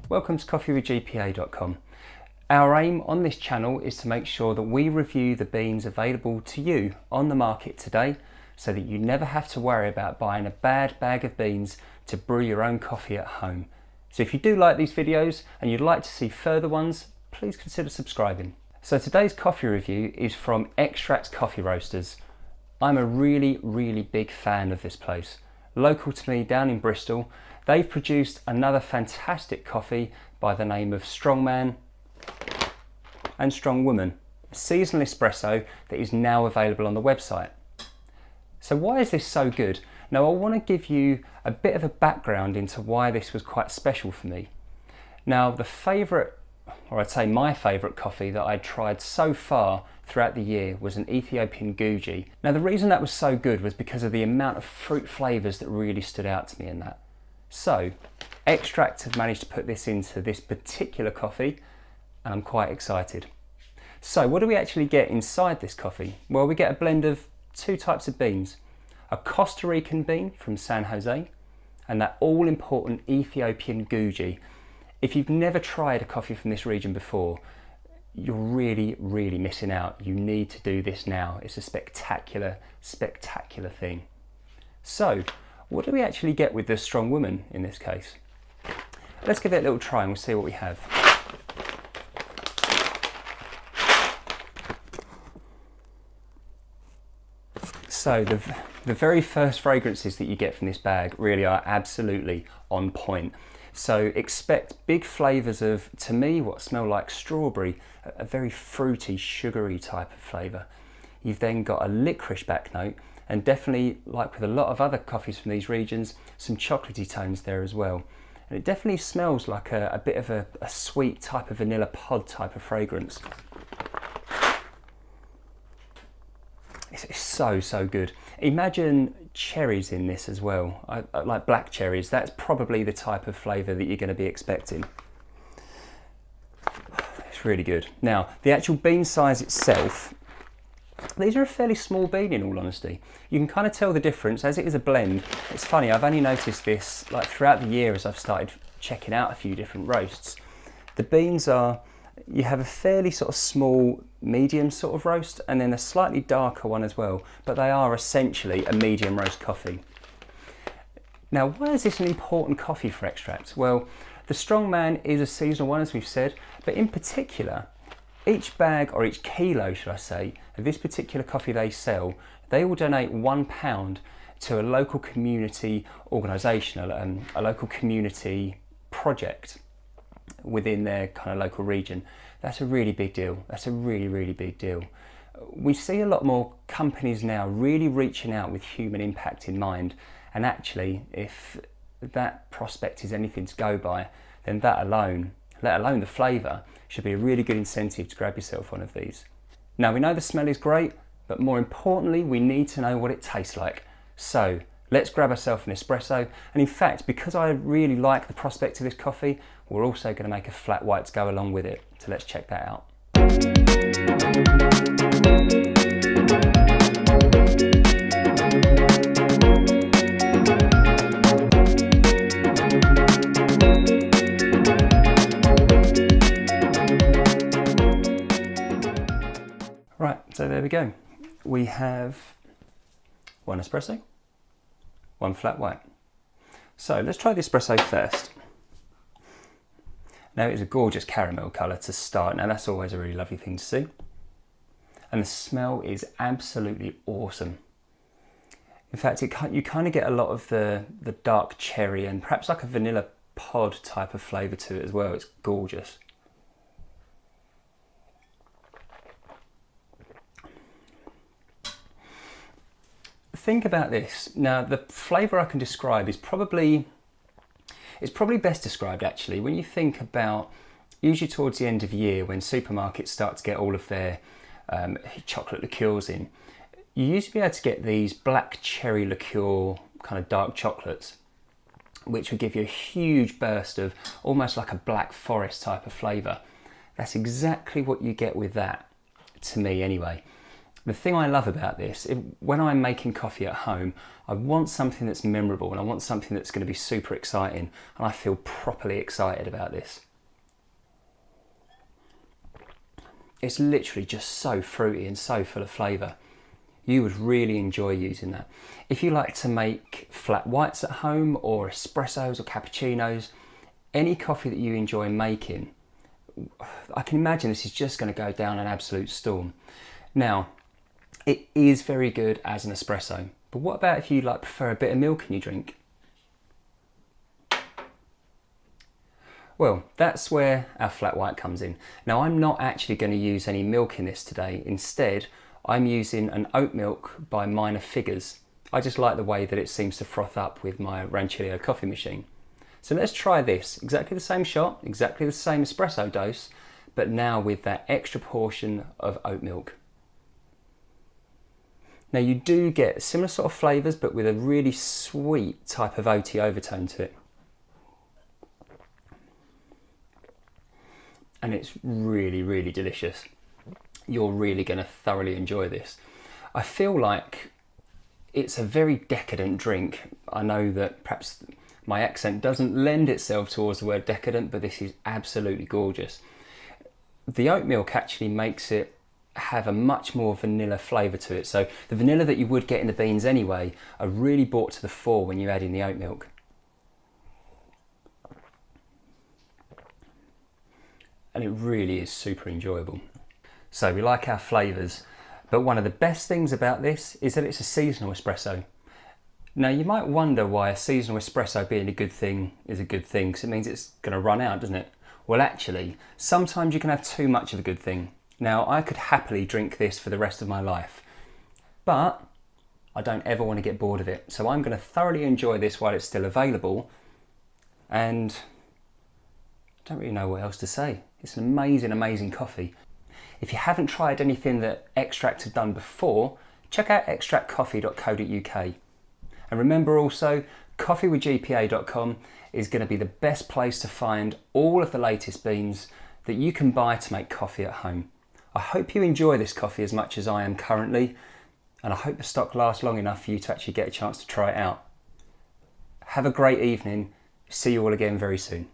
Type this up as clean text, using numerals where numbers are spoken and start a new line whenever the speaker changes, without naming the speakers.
Welcome to coffeewithgpa.com. Our aim on this channel is to make sure that we review the beans available to you on the market today so that you never have to worry about buying a bad bag of beans to brew your own coffee at home. So if you do like these videos and you'd like to see further ones, please consider subscribing. So today's coffee review is from Extract Coffee Roasters. I'm a really big fan of this place. Local to me down in Bristol, they've produced another fantastic coffee by the name of Strongman and Strongwoman, a seasonal espresso that is now available on the website. So why is this so good? Now I want to give you a bit of a background into why this was quite special for me. Now the favourite, or I'd say my favourite coffee that I'd tried so far throughout the year was an Ethiopian Guji. Now the reason that was so good was because of the amount of fruit flavours that really stood out to me in that. So Extract have managed to put this into this particular coffee and I'm quite excited. So what do we actually get inside this coffee? Well, we get a blend of two types of beans. A Costa Rican bean from San Jose and that all important Ethiopian Guji. If you've never tried a coffee from this region before, you're really missing out. You need to do this now. It's a spectacular thing. So what do we actually get with the Strongwoman in this case? Let's give it a little try and we'll see what we have. So the very first fragrances that you get from this bag really are absolutely on point. So expect big flavours of, to me, what smell like strawberry, a very fruity, sugary type of flavour. You've then got a licorice back note, and definitely, like with a lot of other coffees from these regions, some chocolatey tones there as well. And it definitely smells like a bit of a sweet type of vanilla pod type of fragrance. It's so good. Imagine cherries in this as well. I like black cherries. That's probably the type of flavour that you're going to be expecting. It's really good. Now, the actual bean size itself, these are a fairly small bean in all honesty. You can kind of tell the difference as it is a blend. It's funny, I've only noticed this like throughout the year as I've started checking out a few different roasts. The beans are, you have a fairly sort of small medium sort of roast and then a slightly darker one as well, but they are essentially a medium roast coffee. Now why is this an important coffee for Extract? Well, the Strongman is a seasonal one as we've said, but in particular each bag, or each kilo should I say, of this particular coffee they sell, they will donate £1 to a local community organisation, a local community project within their kind of local region. That's a really big deal. That's a really big deal. We see a lot more companies now really reaching out with human impact in mind, and actually if that prospect is anything to go by, then that alone, let alone the flavour, should be a really good incentive to grab yourself one of these. Now we know the smell is great, but more importantly we need to know what it tastes like. So let's grab ourselves an espresso, and in fact because I really like the prospect of this coffee, we're also going to make a flat white to go along with it. So let's check that out. Right, so there we go. We have one espresso, one flat white. So let's try the espresso first. Now it's a gorgeous caramel colour to start. Now that's always a really lovely thing to see. And the smell is absolutely awesome. In fact, you kind of get a lot of the dark cherry and perhaps like a vanilla pod type of flavour to it as well. It's gorgeous. Think about this. Now the flavour I can describe is probably best described actually when you think about usually towards the end of the year when supermarkets start to get all of their chocolate liqueurs in. You usually be able to get these black cherry liqueur kind of dark chocolates which would give you a huge burst of almost like a black forest type of flavour. That's exactly what you get with that, to me anyway. The thing I love about this, when I'm making coffee at home, I want something that's memorable and I want something that's going to be super exciting, and I feel properly excited about this. It's literally just so fruity and so full of flavour. You would really enjoy using that. If you like to make flat whites at home, or espressos or cappuccinos, any coffee that you enjoy making, I can imagine this is just going to go down an absolute storm. Now, it is very good as an espresso, but what about if you prefer a bit of milk in your drink? Well, that's where our flat white comes in. Now, I'm not actually going to use any milk in this today. Instead, I'm using an oat milk by Minor Figures. I just like the way that it seems to froth up with my Rancilio coffee machine. So let's try this. Exactly the same shot, exactly the same espresso dose, but now with that extra portion of oat milk. Now, you do get similar sort of flavours, but with a really sweet type of oaty overtone to it. And it's really, really delicious. You're really going to thoroughly enjoy this. I feel like it's a very decadent drink. I know that perhaps my accent doesn't lend itself towards the word decadent, but this is absolutely gorgeous. The oat milk actually makes it have a much more vanilla flavour to it. So the vanilla that you would get in the beans anyway are really brought to the fore when you add in the oat milk. And it really is super enjoyable. So we like our flavours, but one of the best things about this is that it's a seasonal espresso. Now, you might wonder why a seasonal espresso being a good thing is a good thing, because it means it's going to run out, doesn't it? Well, actually, sometimes you can have too much of a good thing. Now, I could happily drink this for the rest of my life, but I don't ever want to get bored of it. So I'm going to thoroughly enjoy this while it's still available, and I don't really know what else to say. It's an amazing, amazing coffee. If you haven't tried anything that Extract have done before, check out extractcoffee.co.uk. And remember also, coffeewithgpa.com is going to be the best place to find all of the latest beans that you can buy to make coffee at home. I hope you enjoy this coffee as much as I am currently, and I hope the stock lasts long enough for you to actually get a chance to try it out. Have a great evening. See you all again very soon.